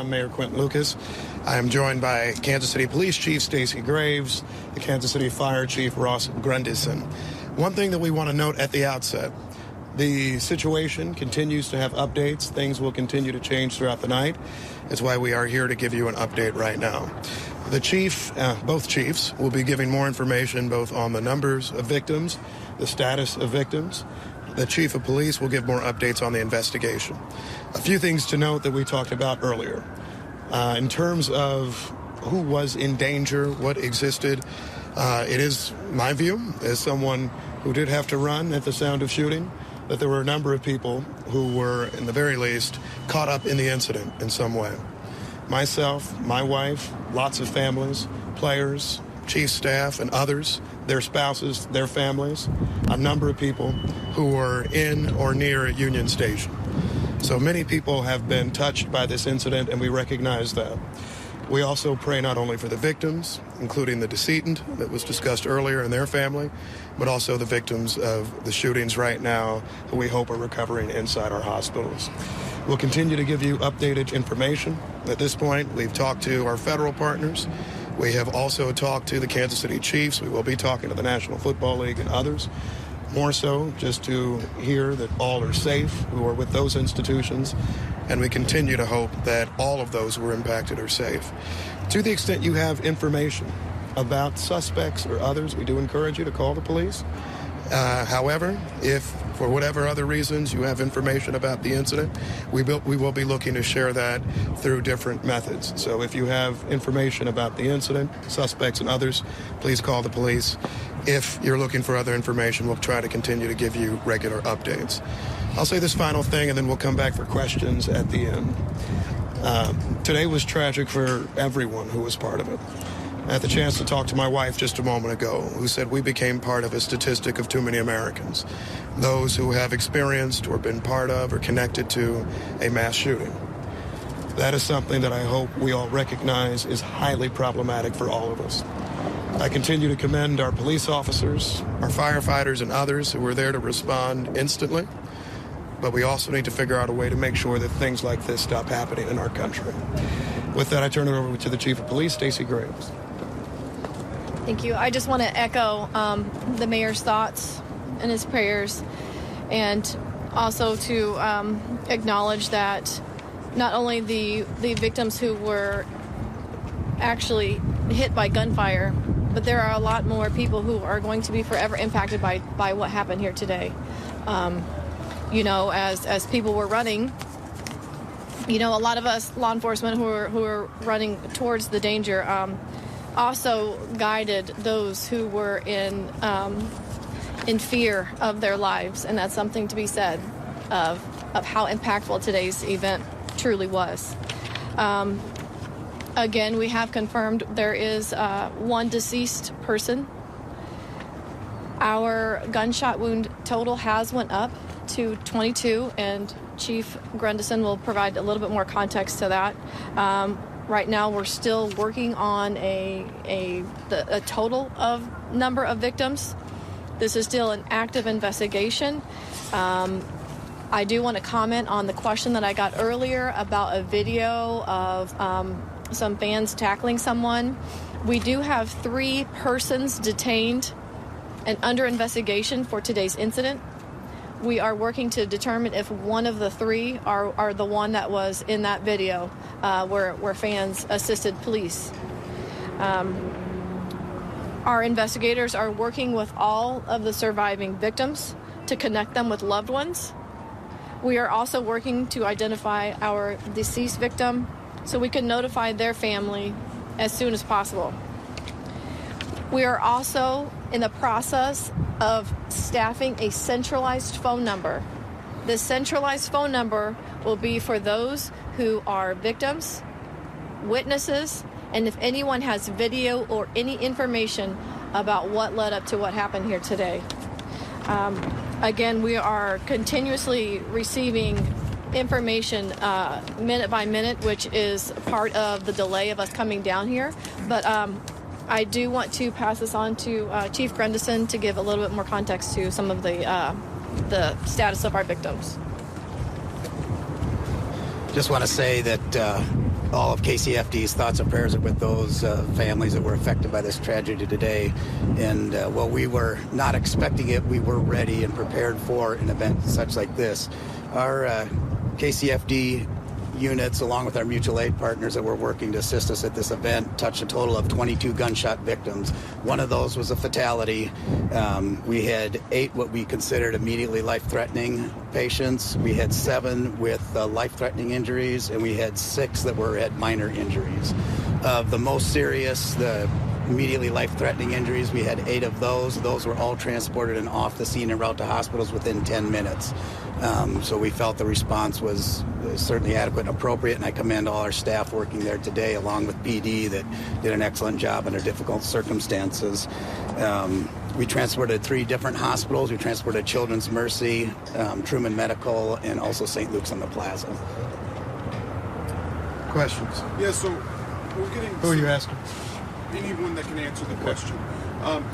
I'm Mayor Quentin Lucas. I am joined by Kansas City Police Chief Stacey Graves, the Kansas City Fire Chief Ross Grundyson. One thing that we want to note at the outset, the situation continues to have updates. Things will continue to change throughout the night. That's why we are here to give you an update right now. The chief, both chiefs, will be giving more information both on the numbers of victims, the status of victims. The chief of police will give more updates on the investigation. A few things to note that we talked about earlier. In terms of who was in danger, what existed, it is my view, as someone who did have to run at the sound of shooting, that there were a number of people who were, in the very least, caught up in the incident in some way. Myself, my wife, lots of families, players, chief staff, and others, their spouses, their families, a number of people who were in or near Union Station. So many people have been touched by this incident, and we recognize that. We also pray not only for the victims, including the decedent that was discussed earlier and their family, but also the victims of the shootings right now who we hope are recovering inside our hospitals. We'll continue to give you updated information. At this point, we've talked to our federal partners. We have also talked to the Kansas City Chiefs. We will be talking to the National Football League and others. More so just to hear that all are safe who are with those institutions, and we continue to hope that all of those who were impacted are safe. To the extent you have information about suspects or others, we do encourage you to call the police. However, if for whatever other reasons you have information about the incident, we will be looking to share that through different methods. So if you have information about the incident, suspects and others, please call the police. If you're looking for other information, we'll try to continue to give you regular updates. I'll say this final thing, and then we'll come back for questions at the end. Today was tragic for everyone who was part of it. I had the chance to talk to my wife just a moment ago, who said we became part of a statistic of too many Americans, those who have experienced or been part of or connected to a mass shooting. That is something that I hope we all recognize is highly problematic for all of us. I continue to commend our police officers, our firefighters, and others who were there to respond instantly. But we also need to figure out a way to make sure that things like this stop happening in our country. With that, I turn it over to the Chief of Police, Stacey Graves. Thank you. I just want to echo the mayor's thoughts and his prayers, and also to acknowledge that not only the victims who were actually hit by gunfire, but there are a lot more people who are going to be forever impacted by what happened here today. As people were running, a lot of us law enforcement who are running towards the danger also guided those who were in fear of their lives, and that's something to be said of how impactful today's event truly was. Again, we have confirmed there is one deceased person. Our gunshot wound total has went up to 22, and Chief Grundyson will provide a little bit more context to that. Right now, we're still working on a total of number of victims. This is still an active investigation. I do want to comment on the question that I got earlier about a video of some fans tackling someone. We do have 3 persons detained and under investigation for today's incident. We are working to determine if one of the 3 are the one that was in that video where fans assisted police. Our investigators are working with all of the surviving victims to connect them with loved ones. We are also working to identify our deceased victim so we can notify their family as soon as possible. We are also in the process of staffing a centralized phone number. This centralized phone number will be for those who are victims, witnesses, and if anyone has video or any information about what led up to what happened here today. Again, we are continuously receiving information minute by minute, which is part of the delay of us coming down here. But I do want to pass this on to Chief Grundyson to give a little bit more context to some of the status of our victims. Just want to say that all of KCFD's thoughts and prayers are with those families that were affected by this tragedy today. And while we were not expecting it, we were ready and prepared for an event such like this. Our KCFD units, along with our mutual aid partners that were working to assist us at this event, touched a total of 22 gunshot victims. One of those was a fatality. We had 8 what we considered immediately life-threatening patients. We had 7 with life-threatening injuries, and we had 6 that had minor injuries. Of the most serious, the immediately life-threatening injuries, we had 8 of those. Those were all transported and off the scene en route to hospitals within 10 minutes. So we felt the response was certainly adequate and appropriate, and I commend all our staff working there today, along with PD, that did an excellent job under difficult circumstances. We transported 3 different hospitals. We transported Children's Mercy, Truman Medical, and also St. Luke's on the Plaza. Questions? Yeah, so we're getting... Who are you asking? Anyone that can answer the question.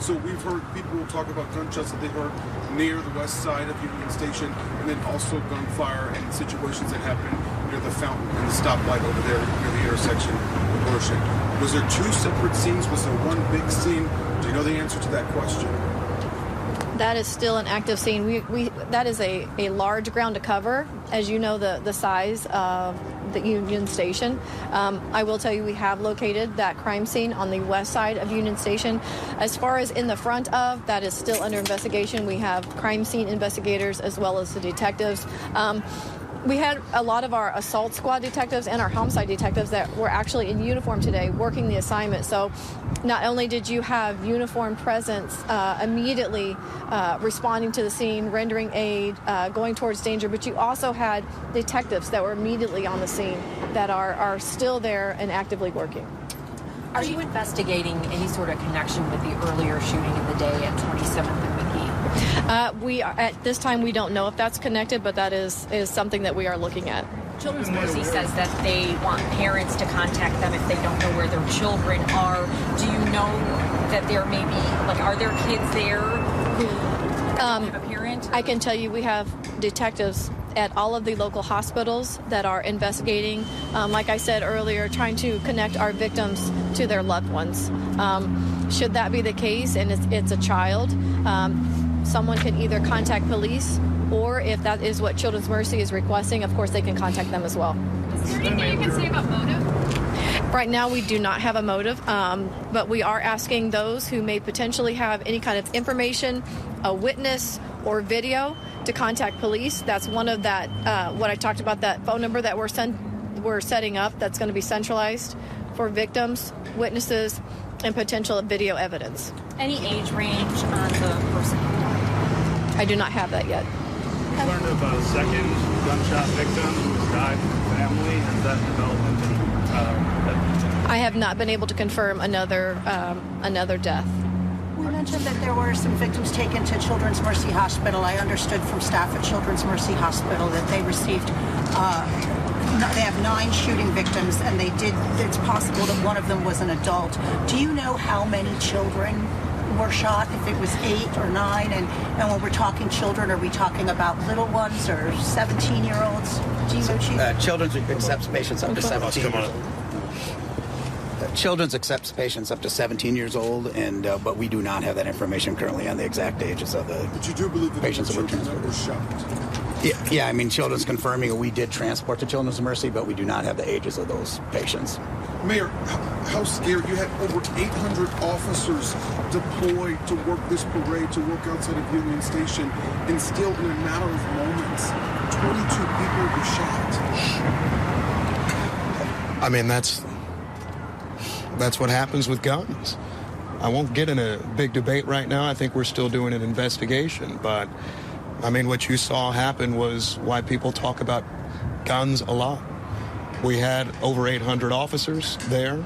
So we've heard people talk about gunshots that they heard near the west side of Union Station, and then also gunfire and situations that happened near the fountain and the stoplight over there near the intersection with Ocean. Was there 2 separate scenes? Was there one big scene? Do you know the answer to that question? That is still an active scene. That is a large ground to cover, as you know, the size of the Union Station. I will tell you, we have located that crime scene on the west side of Union Station. As far as in the front of, that is still under investigation. We have crime scene investigators as well as the detectives. We had a lot of our assault squad detectives and our homicide detectives that were actually in uniform today working the assignment. So not only did you have uniformed presence immediately responding to the scene, rendering aid, going towards danger, but you also had detectives that were immediately on the scene that are still there and actively working. Are you investigating any sort of connection with the earlier shooting in the day at 27th and McGee? We are, at this time, we don't know if that's connected, but that is something that we are looking at. Children's Mercy says that they want parents to contact them if they don't know where their children are. Do you know that there may be, are there kids there who have a parent? I can tell you we have detectives at all of the local hospitals that are investigating, like I said earlier, trying to connect our victims to their loved ones. Should that be the case and it's a child, someone can either contact police, or if that is what Children's Mercy is requesting, of course they can contact them as well. Is there anything you can say about motive? Right now we do not have a motive, but we are asking those who may potentially have any kind of information, a witness or video, to contact police. That's one of that, what I talked about, that phone number that we're setting up that's going to be centralized for victims, witnesses, and potential video evidence. Any age range on the person? I do not have that yet. We learned of a second gunshot victim who has died from the family. Has that developed into I have not been able to confirm another death. We mentioned that there were some victims taken to Children's Mercy Hospital. I understood from staff at Children's Mercy Hospital that they received, they have 9 shooting victims, and it's possible that one of them was an adult. Do you know how many children were shot, if it was 8 or 9? And when we're talking children, are we talking about little ones or 17-year-olds? Do you know, Chief? Children's accepts patients up to 17 years old. Children's accepts patients up to 17 years old, but we do not have that information currently on the exact ages of the But you do believe that patients that were children transported. were shot? Yeah, I mean, Children's confirming we did transport to Children's Mercy, but we do not have the ages of those patients. Mayor, how scared? You had over 800 officers deployed to work this parade, to work outside of Union Station, and still in a matter of moments, 22 people were shot. I mean, that's what happens with guns. I won't get in a big debate right now. I think we're still doing an investigation. But, I mean, what you saw happen was why people talk about guns a lot. We had over 800 officers there,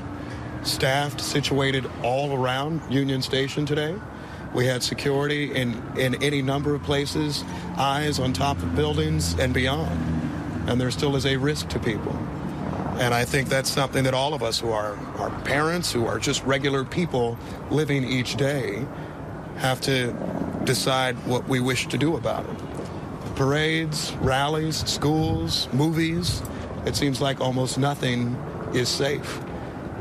staffed, situated all around Union Station today. We had security in any number of places, eyes on top of buildings and beyond. And there still is a risk to people. And I think that's something that all of us who are parents, who are just regular people living each day, have to decide what we wish to do about it. Parades, rallies, schools, movies, it seems like almost nothing is safe.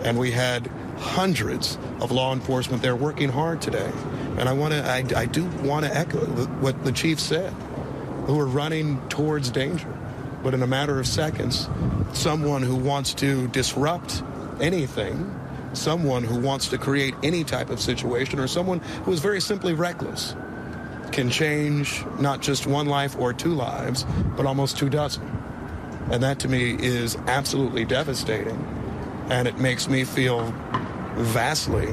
And we had hundreds of law enforcement there working hard today. And I do want to echo what the chief said, who are running towards danger. But in a matter of seconds, someone who wants to disrupt anything, someone who wants to create any type of situation, or someone who is very simply reckless, can change not just one life or two lives, but almost 24. And that to me is absolutely devastating. And it makes me feel vastly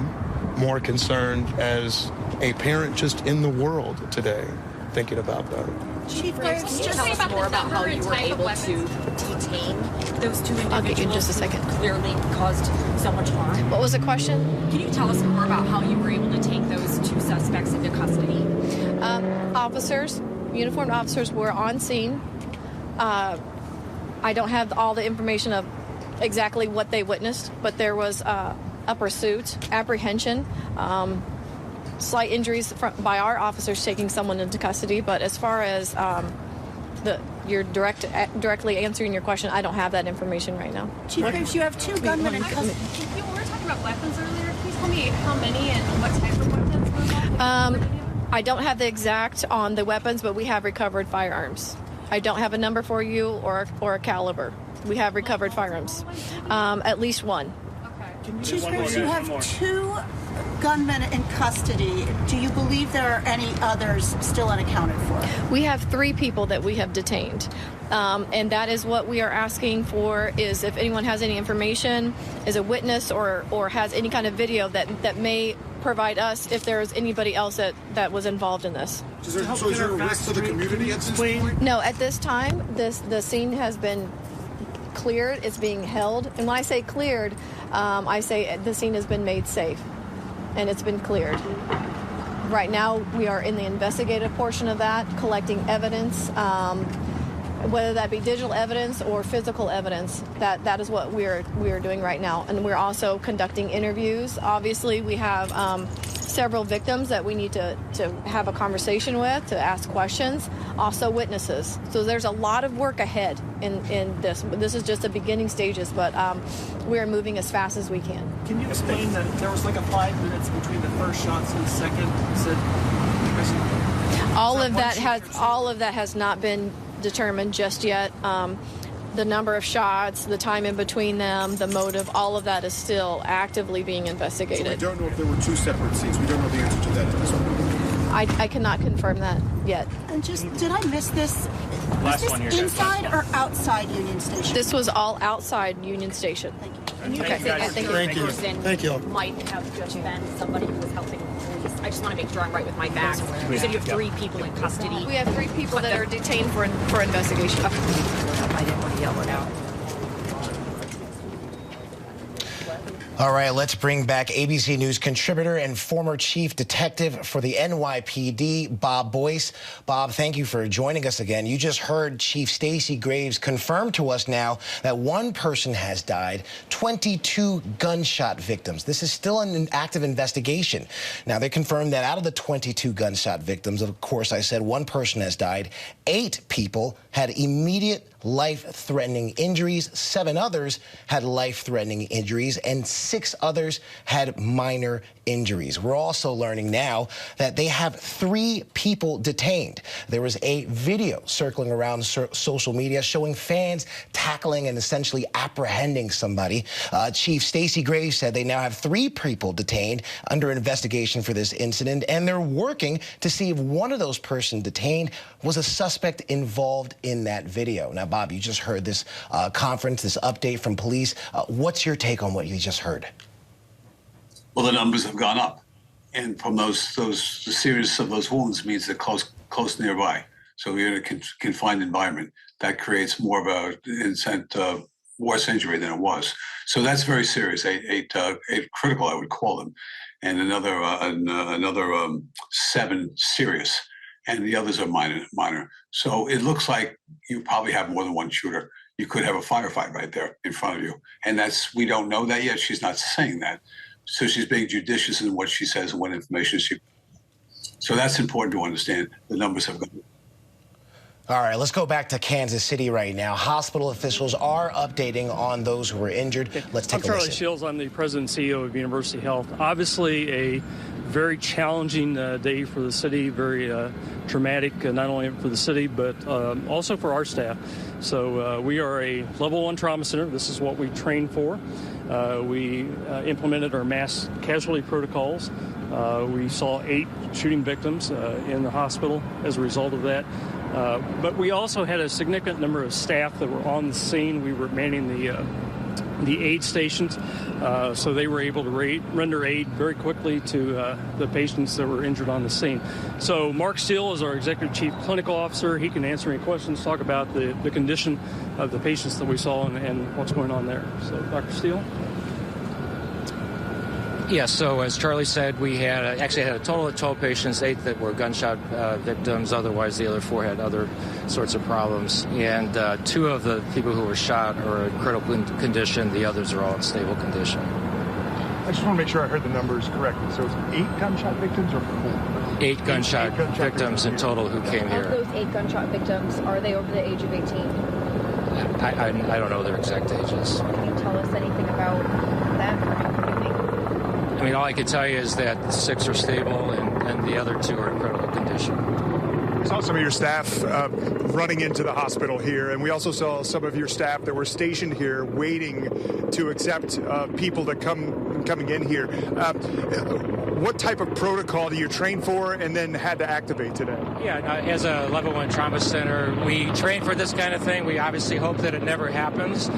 more concerned as a parent just in the world today thinking about that. Chief Graves, can you tell us more about how you were able to detain those two individuals? I'll get you in just a second. Who clearly caused so much harm? What was the question? Can you tell us more about how you were able to take those two suspects into custody? Uniformed officers were on scene. I don't have all the information of exactly what they witnessed, but there was a pursuit, apprehension, slight injuries by our officers taking someone into custody. But as far as directly answering your question, I don't have that information right now. Chief Graves, you have two gunmen in custody. We were talking about weapons earlier. Can you tell me how many and what type of weapons were involved? I don't have the exact on the weapons, but we have recovered firearms. I don't have a number for you or a caliber. We have recovered firearms, at least one. Okay. Chief Graves, you have two gunmen in custody. Do you believe there are any others still unaccounted for? We have 3 people that we have detained. And that is what we are asking for, is if anyone has any information, is a witness or has any kind of video that may provide us if there is anybody else that was involved in this. So is there a risk to the community at this point? No, at this time, the scene has been cleared. It's being held. And when I say cleared, I say the scene has been made safe and it's been cleared. Right now, we are in the investigative portion of that, collecting evidence, whether that be digital evidence or physical evidence. That is what we are doing right now. And we're also conducting interviews. Obviously, we have several victims that we need to have a conversation with, to ask questions, also witnesses. So there's a lot of work ahead in this. This is just the beginning stages, but we are moving as fast as we can. Can you explain that there was like a 5 minutes between the first shots and the second? All of that has not been determined just yet. The number of shots, the time in between them, the motive, all of that is still actively being investigated. So we don't know if there were 2 separate scenes. We don't know the answer to that at this point. I cannot confirm that yet. And did I miss this? Last Was one this here, inside or outside Union Station? This was all outside Union Station. Thank you. And you Thank can you say guys. that Thank you. person Thank you. might have just been somebody who was helping police. I just want to make sure I'm right with my facts. You said you have 3 people in custody. We have 3 people that are detained for investigation. I didn't want to yell it out. All right, let's bring back ABC News contributor and former chief detective for the NYPD, Bob Boyce. Bob, thank you for joining us again. You just heard Chief Stacey Graves confirm to us now that 1 person has died, 22 gunshot victims. This is still an active investigation. Now, they confirmed that out of the 22 gunshot victims, of course, I said 1 person has died. 8 people had immediate life-threatening injuries. 7 others had life-threatening injuries, and 6 others had minor injuries. We're also learning now that they have 3 people detained. There was a video circling around social media showing fans tackling and essentially apprehending somebody. Chief Stacey Graves said they now have 3 people detained under investigation for this incident, and they're working to see if one of those persons detained was a suspect involved in that video. Now, Bob, you just heard this conference, this update from police. What's your take on what you just heard? Well, the numbers have gone up, and from the seriousness of those wounds means they're close nearby. So we're in a confined environment that creates more of a worse injury than it was. So that's very serious. 8 critical, I would call them, and another 7 serious, and the others are minor. So it looks like you probably have more than 1 shooter. You could have a firefight right there in front of you, and we don't know that yet. She's not saying that. So she's being judicious in what she says and what information she. So that's important to understand. The numbers have gone. All right, let's go back to Kansas City right now. Hospital officials are updating on those who were injured. Let's take a listen. I'm Charlie Shields. I'm the president and CEO of University Health. Obviously, a very challenging day for the city, very traumatic, not only for the city, but also for our staff. So we are a level 1 trauma center. This is what we train for. We implemented our mass casualty protocols. We saw 8 shooting victims in the hospital as a result of that. But we also had a significant number of staff that were on the scene. We were manning the aid stations, so they were able to render aid very quickly to the patients that were injured on the scene. So Mark Steele is our Executive Chief Clinical Officer. He can answer any questions, talk about the condition of the patients that we saw and what's going on there. So Dr. Steele? Yes, so as Charlie said, we actually had a total of 12 patients, 8 that were gunshot victims. Otherwise, the other 4 had other sorts of problems. And 2 of the people who were shot are in critical condition. The others are all in stable condition. I just want to make sure I heard the numbers correctly. So it's 8 gunshot victims or 4? 8 gunshot victims in total who came here. Of those 8 gunshot victims, are they over the age of 18? I don't know their exact ages. Can you tell us anything about that? I mean, all I can tell you is that 6 are stable and the other 2 are in critical condition. We saw some of your staff running into the hospital here, and we also saw some of your staff that were stationed here waiting to accept people that coming in here. What type of protocol do you train for and then had to activate today? Yeah, as a level 1 trauma center, we train for this kind of thing. We obviously hope that it never happens,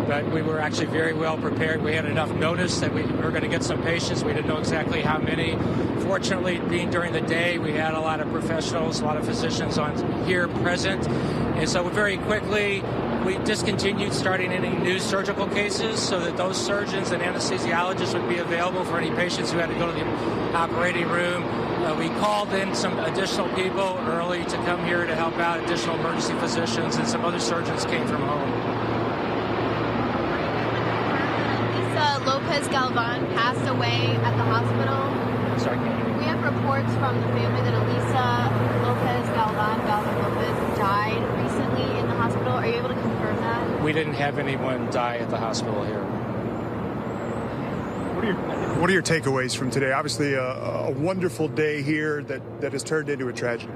but we were actually very well prepared. We had enough notice that we were going to get some patients. We didn't know exactly how many. Fortunately, being during the day, we had a lot of professionals, a lot of physicians on here present. And so very quickly, we discontinued starting any new surgical cases so that those surgeons and anesthesiologists would be available for any patients who had to go to the operating room. We called in some additional people early to come here to help out, additional emergency physicians, and some other surgeons came from home. Lisa Lopez Galvan passed away at the hospital. Sorry. We have reports from the family that Elisa Lopez Galvan died recently in the hospital. Are you able to confirm that? We didn't have anyone die at the hospital here. What are your takeaways from today? Obviously, a wonderful day here that has turned into a tragedy.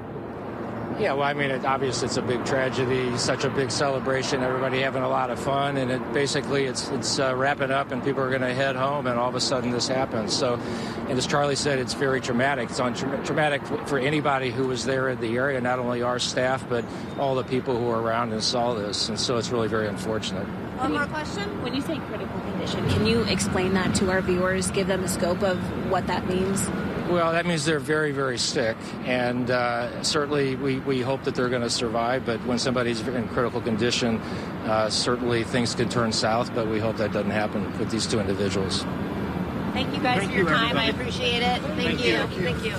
Yeah, well, I mean, obviously it's a big tragedy, such a big celebration, everybody having a lot of fun, and it's wrapping up and people are going to head home, and all of a sudden this happens. So, and as Charlie said, it's very traumatic. It's traumatic for anybody who was there in the area, not only our staff, but all the people who were around and saw this, and so it's really very unfortunate. One more question? When you say critical condition, can you explain that to our viewers, give them a scope of what that means? Well, that means they're very, very sick, and certainly we hope that they're going to survive, but when somebody's in critical condition, certainly things can turn south, but we hope that doesn't happen with these 2 individuals. Thank you guys for your time. Everybody. I appreciate it. Thank you. Thank you.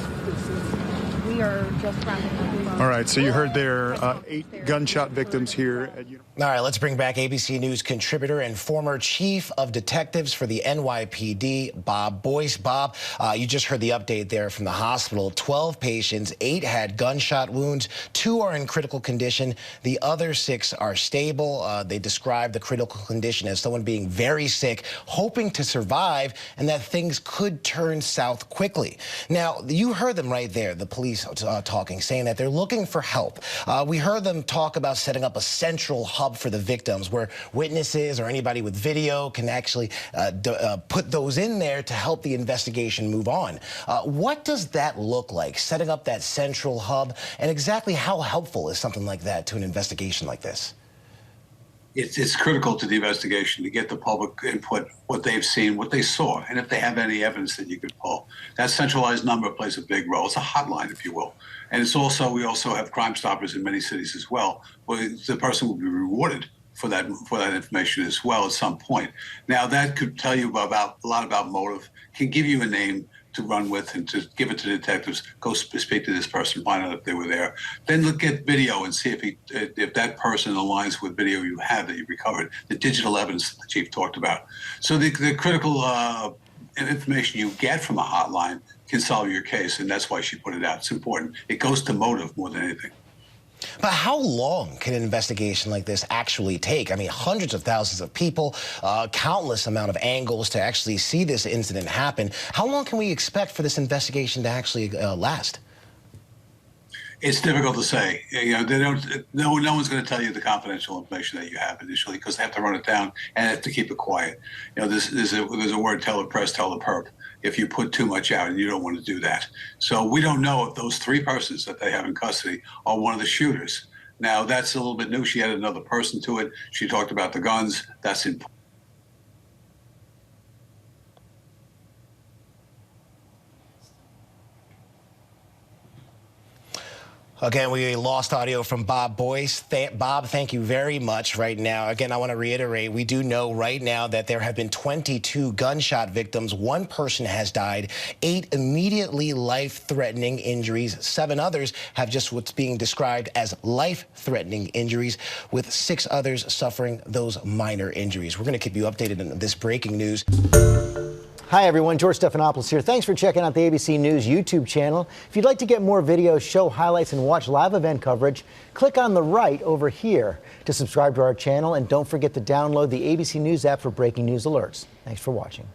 We are just rounding up. All right, so you heard there 8 gunshot victims here at University. All right, let's bring back ABC News contributor and former chief of detectives for the NYPD, Bob Boyce. Bob, you just heard the update there from the hospital. 12 patients, 8 had gunshot wounds, 2 are in critical condition. The other 6 are stable. They described the critical condition as someone being very sick, hoping to survive, and that things could turn south quickly. Now, you heard them right there, the police talking, saying that they're looking for help. We heard them talk about setting up a central hub for the victims where witnesses or anybody with video can actually put those in there to help the investigation move on. What does that look like, setting up that central hub, and exactly how helpful is something like that to an investigation like this? It's critical to the investigation to get the public input, what they've seen, what they saw, and if they have any evidence that you could pull. That centralized number plays a big role. It's a hotline, if you will. And it's also, we also have Crime Stoppers in many cities as well, where the person will be rewarded for that information as well at some point. Now, that could tell you a lot about motive, can give you a name to run with and to give it to detectives, go speak to this person, find out if they were there. Then look at video and see if that person aligns with video you have that you recovered, the digital evidence that the chief talked about. So the critical information you get from a hotline can solve your case, and that's why she put it out. It's important. It goes to motive more than anything. But how long can an investigation like this actually take? I mean, hundreds of thousands of people, countless amount of angles to actually see this incident happen. How long can we expect for this investigation to actually last? It's difficult to say. You know, they don't. No one's going to tell you the confidential information that you have initially because they have to run it down and have to keep it quiet. You know, there's a word: tell the press, tell the perp. If you put too much out, and you don't want to do that. So we don't know if those 3 persons that they have in custody are one of the shooters. Now that's a little bit new. She added another person to it. She talked about the guns. That's important. Again, we lost audio from Bob Boyce. Bob, thank you very much right now. Again, I want to reiterate, we do know right now that there have been 22 gunshot victims. 1 person has died, 8 immediately life-threatening injuries. 7 others have just what's being described as life-threatening injuries, with 6 others suffering those minor injuries. We're going to keep you updated on this breaking news. Hi, everyone. George Stephanopoulos here. Thanks for checking out the ABC News YouTube channel. If you'd like to get more videos, show highlights, and watch live event coverage, click on the right over here to subscribe to our channel. And don't forget to download the ABC News app for breaking news alerts. Thanks for watching.